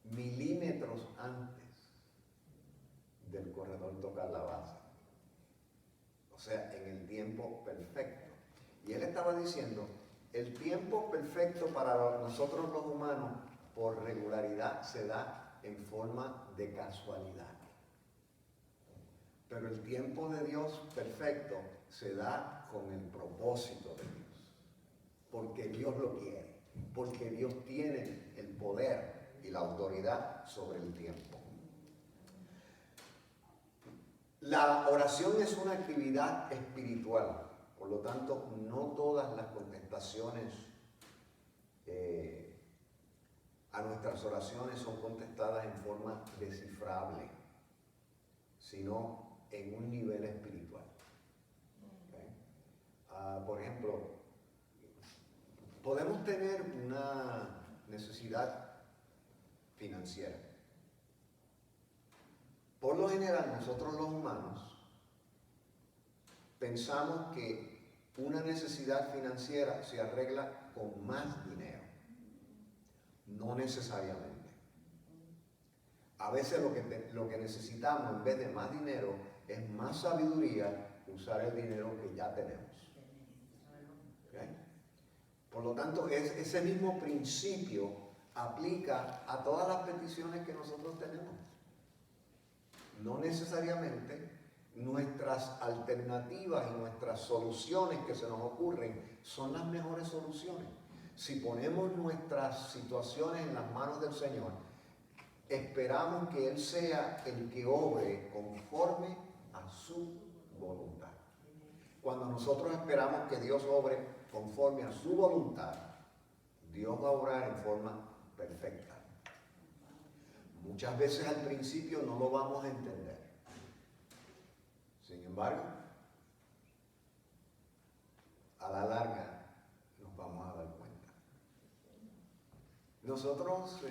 milímetros antes del corredor tocar la base. O sea, en el tiempo perfecto. Y él estaba diciendo, el tiempo perfecto para nosotros los humanos, por regularidad, se da en forma de casualidad. Pero el tiempo de Dios perfecto se da con el propósito de Dios. Porque Dios lo quiere. Porque Dios tiene el poder y la autoridad sobre el tiempo. La oración es una actividad espiritual, por lo tanto, no todas las contestaciones a nuestras oraciones son contestadas en forma descifrable, sino en un nivel espiritual. ¿Okay? Por ejemplo, podemos tener una necesidad financiera. Por lo general, nosotros los humanos pensamos que una necesidad financiera se arregla con más dinero. No necesariamente. A veces lo que necesitamos en vez de más dinero es más sabiduría usar el dinero que ya tenemos. ¿Okay? Por lo tanto, ese mismo principio aplica a todas las peticiones que nosotros tenemos. No necesariamente nuestras alternativas y nuestras soluciones que se nos ocurren son las mejores soluciones. Si ponemos nuestras situaciones en las manos del Señor, esperamos que Él sea el que obre conforme a su voluntad. Cuando nosotros esperamos que Dios obre conforme a su voluntad, Dios va a obrar en forma perfecta. Muchas veces al principio no lo vamos a entender. Sin embargo, a la larga nos vamos a dar cuenta. Nosotros,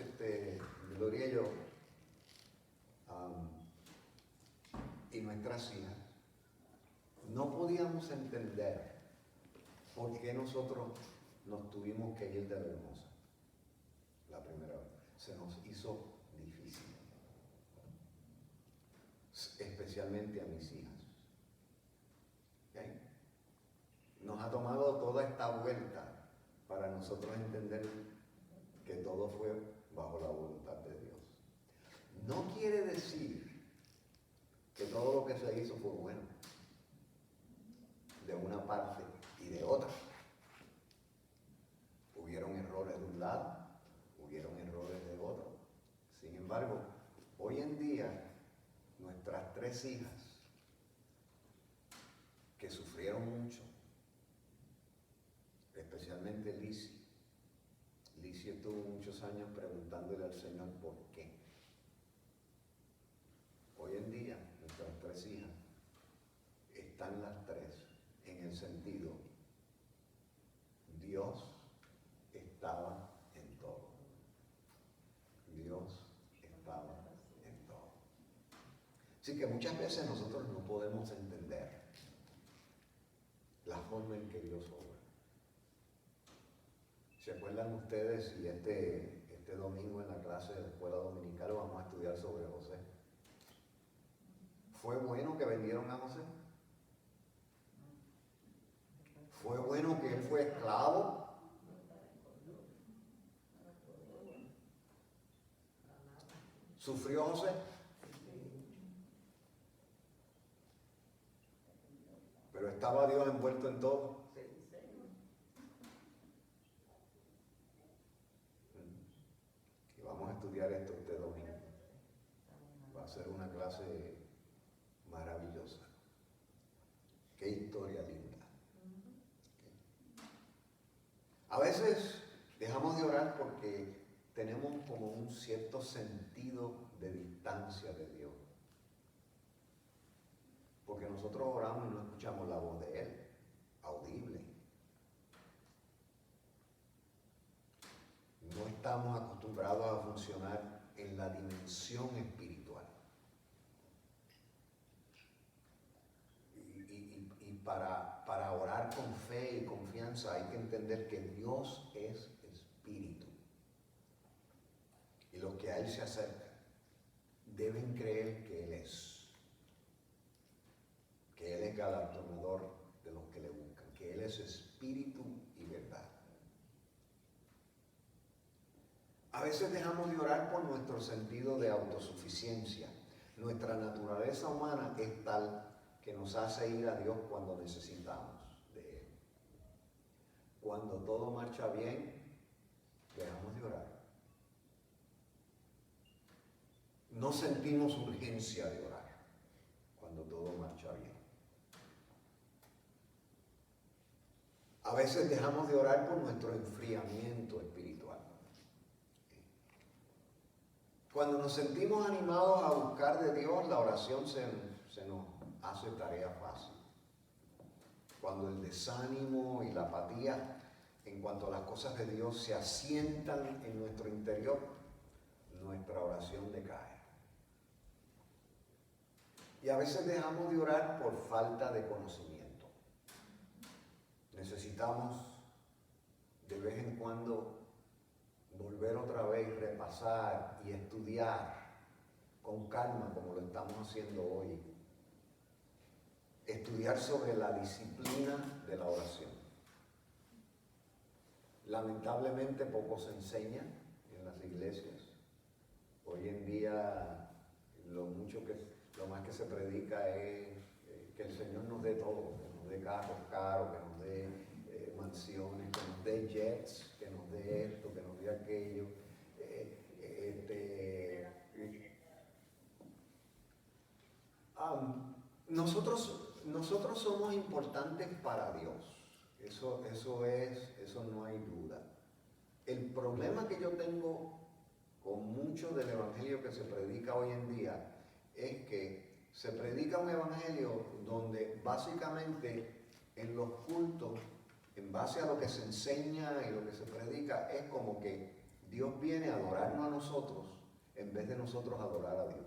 Gloria y yo, y nuestras hijas, no podíamos entender por qué nosotros nos tuvimos que ir de La Hermosa la primera vez. Se nos hizo difícil, especialmente a mis hijas. ¿Okay? Nos ha tomado toda esta vuelta para nosotros entender que todo fue bajo la voluntad de Dios. No quiere decir que todo lo que se hizo fue bueno, de una parte y de otra. Hubieron errores de un lado, hubieron errores de otro. Sin embargo, hoy en día, nuestras tres hijas, que sufrieron mucho, especialmente al Señor por qué. Hoy en día, nuestras 3 hijas están las 3 en el sentido, Dios estaba en todo. Dios estaba en todo. Así que muchas veces nosotros no podemos entender la forma en que Dios obra. ¿Se acuerdan ustedes? Y este domingo en la clase de la escuela dominical vamos a estudiar sobre José. ¿Fue bueno que vendieron a José? ¿Fue bueno que él fue esclavo? ¿Sufrió José? Pero estaba Dios envuelto en todo. Y vamos a estudiar esto este domingo. Va a ser una clase maravillosa. Qué historia linda. A veces dejamos de orar porque tenemos como un cierto sentido de distancia de Dios. Porque nosotros oramos y no escuchamos la voz de Él, audible. No estamos acostumbrados a funcionar en la dimensión espiritual. Y para orar con fe y confianza hay que entender que Dios es espíritu. Y los que a Él se acercan deben creer que Él es. Que Él es galardonador de los que le buscan. Que Él es espíritu y verdad. A veces dejamos de orar por nuestro sentido de autosuficiencia. Nuestra naturaleza humana es tal que nos hace ir a Dios cuando necesitamos de Él. Cuando todo marcha bien, dejamos de orar. No sentimos urgencia de orar cuando todo marcha bien. A veces dejamos de orar por nuestro enfriamiento espiritual. Cuando nos sentimos animados a buscar de Dios, la oración se nos hace tarea fácil. Cuando el desánimo y la apatía en cuanto a las cosas de Dios se asientan en nuestro interior, nuestra oración decae. Y a veces dejamos de orar por falta de conocimiento. Necesitamos de vez en cuando volver otra vez, repasar y estudiar con calma como lo estamos haciendo hoy. Estudiar sobre la disciplina de la oración. Lamentablemente poco se enseña en las iglesias. Hoy en día lo más que se predica es que el Señor nos dé todo, que nos dé carros caros, que nos dé mansiones, que nos dé jets, que nos dé esto, que nos dé aquello. Nosotros somos importantes para Dios. Eso no hay duda. El problema que yo tengo con mucho del evangelio que se predica hoy en día es que se predica un evangelio donde básicamente en los cultos, en base a lo que se enseña y lo que se predica, es como que Dios viene a adorarnos a nosotros en vez de nosotros adorar a Dios.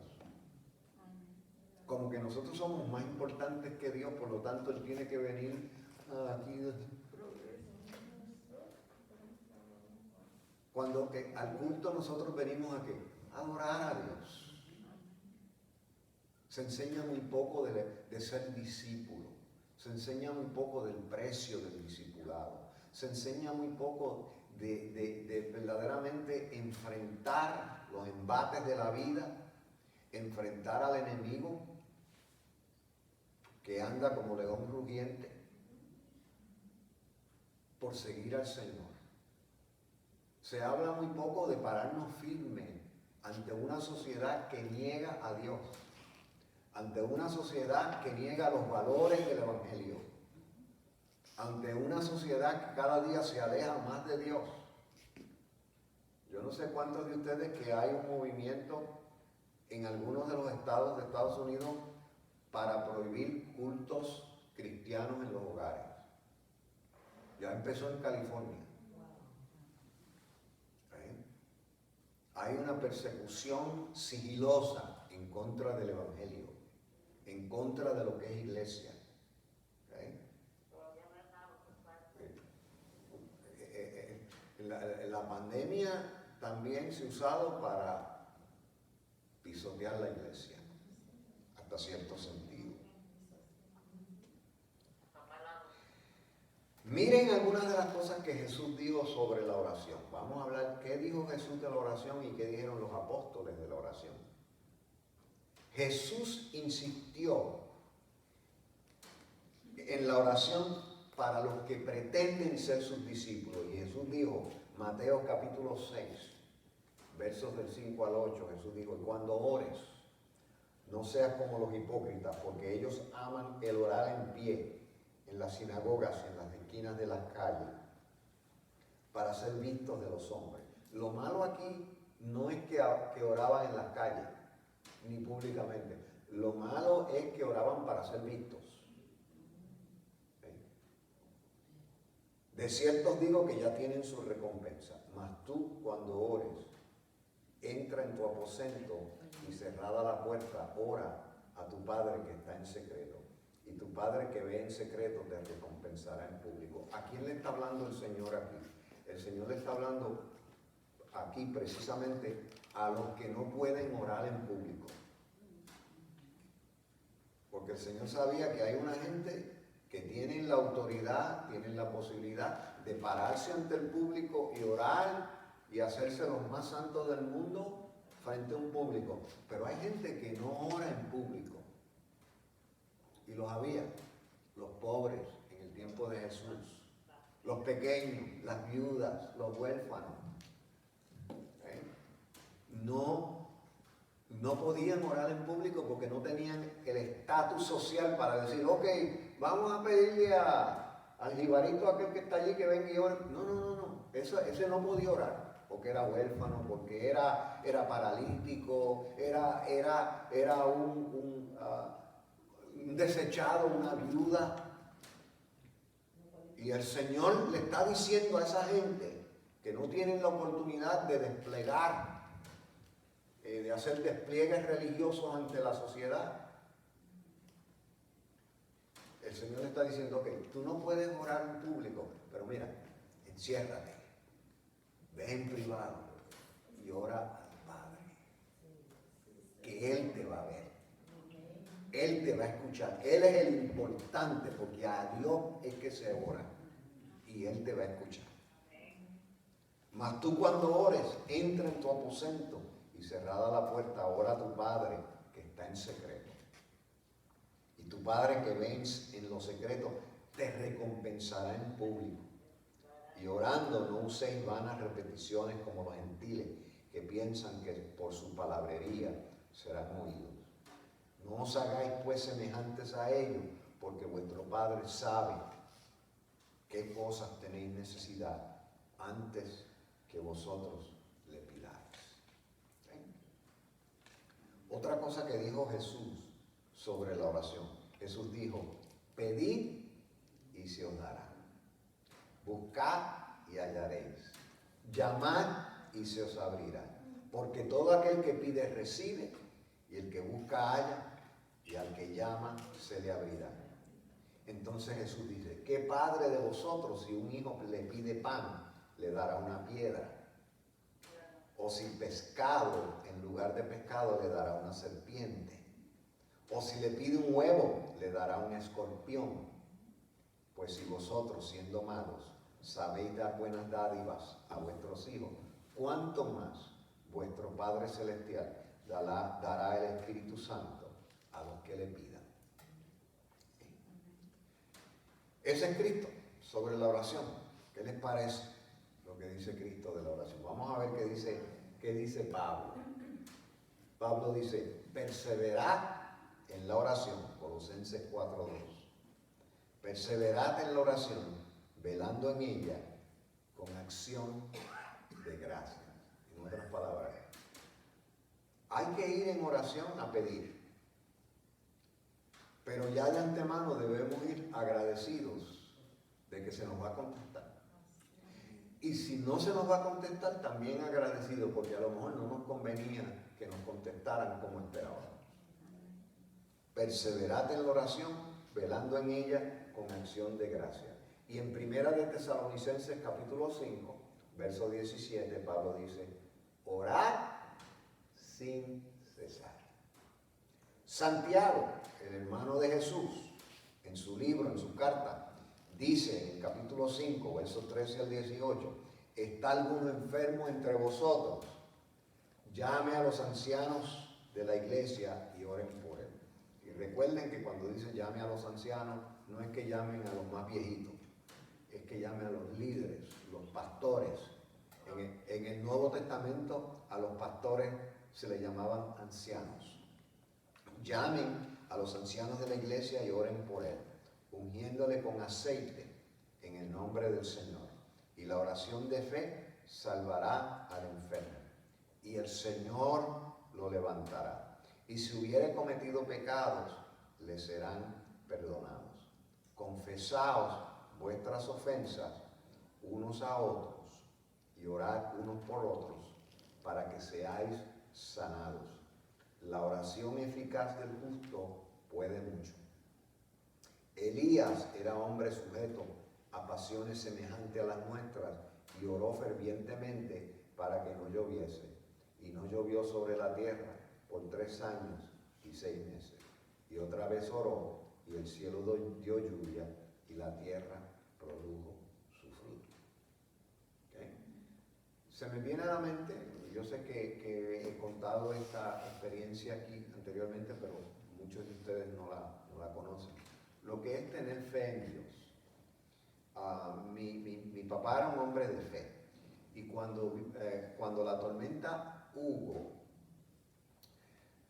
Como que nosotros somos más importantes que Dios, por lo tanto Él tiene que venir aquí. Cuando al culto nosotros venimos a ¿qué? A adorar a Dios. Se enseña muy poco de ser discípulo. Se enseña muy poco del precio del discipulado. Se enseña muy poco de verdaderamente enfrentar los embates de la vida, enfrentar al enemigo que anda como león rugiente por seguir al Señor. Se habla muy poco de pararnos firmes ante una sociedad que niega a Dios, ante una sociedad que niega los valores del evangelio, ante una sociedad que cada día se aleja más de Dios. Yo Yo no sé cuántos de ustedes que hay un movimiento en algunos de los estados de Estados Unidos para prohibir cultos cristianos en los hogares. Ya empezó en California. Hay una persecución sigilosa en contra del Evangelio, en contra de lo que es iglesia. La pandemia también se ha usado para pisotear la iglesia, hasta cierto sentido. Miren algunas de las cosas que Jesús dijo sobre la oración. Vamos a hablar qué dijo Jesús de la oración y qué dijeron los apóstoles de la oración. Jesús insistió en la oración para los que pretenden ser sus discípulos. Y Jesús dijo, Mateo capítulo 6, versos del 5 al 8, Jesús dijo, y cuando ores, no seas como los hipócritas, porque ellos aman el orar en pie, en las sinagogas y en las esquinas de las calles, para ser vistos de los hombres. Lo malo aquí no es que oraban en las calles, ni públicamente. Lo malo es que oraban para ser vistos. De cierto os digo que ya tienen su recompensa, mas tú cuando ores, entra en tu aposento y cerrada la puerta, ora a tu Padre que está en secreto. Y tu Padre que ve en secreto te recompensará en público. ¿A quién le está hablando el Señor aquí? El Señor le está hablando aquí precisamente a los que no pueden orar en público. Porque el Señor sabía que hay una gente que tienen la autoridad, tienen la posibilidad de pararse ante el público y orar y hacerse los más santos del mundo frente a un público. Pero hay gente que no ora en público. Y los había, los pobres en el tiempo de Jesús, los pequeños, las viudas, los huérfanos. No podían orar en público porque no tenían el estatus social para decir, ok, vamos a pedirle al jibarito aquel que está allí que venga y ore. No. Ese no podía orar porque era huérfano, porque era paralítico, era un desechado, una viuda. Y el Señor le está diciendo a esa gente que no tienen la oportunidad de desplegar, de hacer despliegues religiosos ante la sociedad. El Señor le está diciendo, ok, tú no puedes orar en público, pero mira, enciérrate, ve en privado y ora al Padre, que Él te va a ver. Él te va a escuchar. Él es el importante porque a Dios es que se ora y Él te va a escuchar. Mas tú cuando ores, entra en tu aposento y cerrada la puerta, ora a tu Padre que está en secreto. Y tu Padre que ve en lo secreto te recompensará en público. Y orando no uséis vanas repeticiones como los gentiles que piensan que por su palabrería serán oídos. No os hagáis pues semejantes a ellos, porque vuestro Padre sabe qué cosas tenéis necesidad antes que vosotros le pidáis. Otra cosa que dijo Jesús sobre la oración. Jesús dijo, pedid y se os dará. Buscad y hallaréis. Llamad y se os abrirá. Porque todo aquel que pide recibe, y el que busca halla, y al que llama se le abrirá. Entonces Jesús dice, ¿qué padre de vosotros si un hijo le pide pan, le dará una piedra? O si pescado, en lugar de pescado, le dará una serpiente. O si le pide un huevo, le dará un escorpión. Pues si vosotros, siendo malos, sabéis dar buenas dádivas a vuestros hijos, ¿cuánto más vuestro Padre Celestial dará el Espíritu Santo a los que le pidan? Ese es Cristo sobre la oración. ¿Qué les parece lo que dice Cristo de la oración? Vamos a ver qué dice Pablo. Pablo dice, perseverad en la oración, Colosenses 4:2. Perseverad en la oración, velando en ella con acción de gracias. En Hay que ir en oración a pedir. Pero ya de antemano debemos ir agradecidos de que se nos va a contestar. Y si no se nos va a contestar, también agradecidos, porque a lo mejor no nos convenía que nos contestaran como esperábamos. Perseverad en la oración, velando en ella con acción de gracia. Y en Primera de Tesalonicenses capítulo 5, verso 17, Pablo dice, orad sin cesar. Santiago, el hermano de Jesús, en su libro, en su carta, dice en el capítulo 5, versos 13 al 18, ¿está alguno enfermo entre vosotros? Llame a los ancianos de la iglesia y oren por él. Y recuerden que cuando dice llame a los ancianos, no es que llamen a los más viejitos, es que llamen a los líderes, los pastores. En el Nuevo Testamento a los pastores se les llamaban ancianos. Llamen a los ancianos de la iglesia y oren por él, ungiéndole con aceite en el nombre del Señor. Y la oración de fe salvará al enfermo, y el Señor lo levantará. Y si hubiere cometido pecados, le serán perdonados. Confesaos vuestras ofensas unos a otros y orad unos por otros para que seáis sanados. La oración eficaz del justo puede mucho. Elías era hombre sujeto a pasiones semejantes a las nuestras y oró fervientemente para que no lloviese. Y no llovió sobre la tierra por 3 años y 6 meses. Y otra vez oró y el cielo dio lluvia y la tierra produjo su fruto. ¿Okay? Se me viene a la mente, yo sé que he contado esta experiencia aquí anteriormente, pero muchos de ustedes no la conocen. Lo que es tener fe en Dios. Mi papá era un hombre de fe. Y cuando la tormenta Hugo,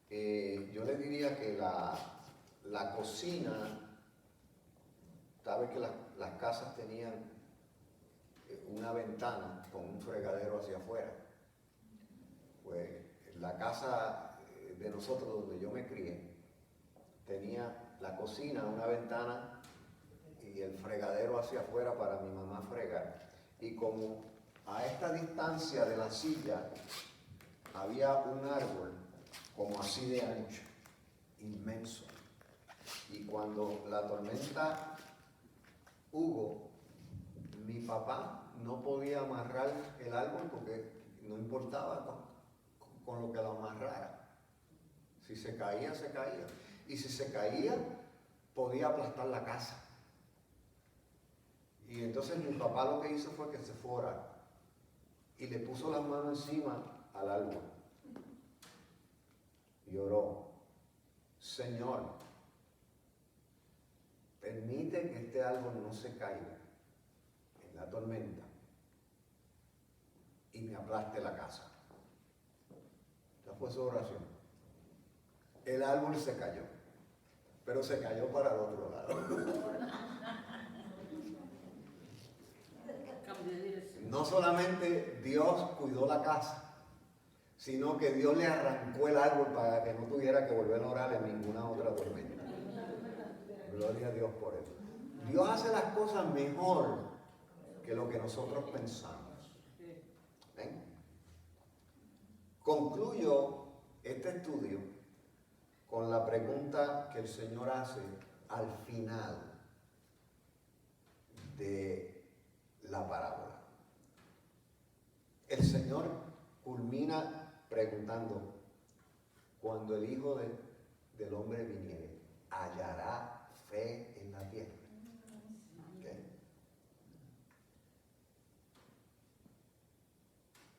yo le diría que la cocina, sabes que las casas tenían una ventana con un fregadero hacia afuera. Pues la casa de nosotros, donde yo me crié, tenía la cocina, una ventana y el fregadero hacia afuera para mi mamá fregar. Y como a esta distancia de la silla había un árbol como así de ancho, inmenso. Y cuando la tormenta Hugo, mi papá no podía amarrar el árbol porque no importaba con lo que lo amarrara. Si se caía, se caía. Y si se caía, podía aplastar la casa. Y entonces mi papá lo que hizo fue que se fuera y le puso las manos encima al árbol y oró: Señor, permite que este árbol no se caiga en la tormenta y me aplaste la casa. Esa fue su oración. El árbol se cayó, pero se cayó para el otro lado. No solamente Dios cuidó la casa, sino que Dios le arrancó el árbol para que no tuviera que volver a orar en ninguna otra tormenta. Gloria a Dios por eso. Dios hace las cosas mejor que lo que nosotros pensamos. ¿Ven? Concluyo este estudio con la pregunta que el Señor hace al final de la parábola. El Señor culmina preguntando: cuando el Hijo del Hombre viniere, ¿hallará fe en la tierra? ¿Okay?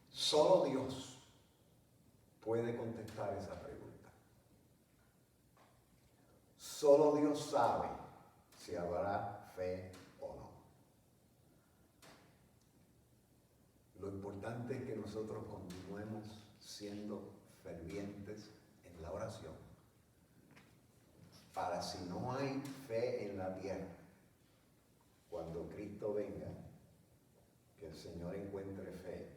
Solo Dios puede contestar esa pregunta. Solo Dios sabe si habrá fe o no. Lo importante es que nosotros continuemos siendo fervientes en la oración, para si no hay fe en la tierra, cuando Cristo venga, que el Señor encuentre fe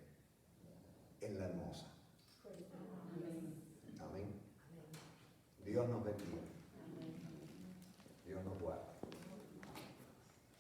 en la hermosa. Amén. Dios nos bendiga.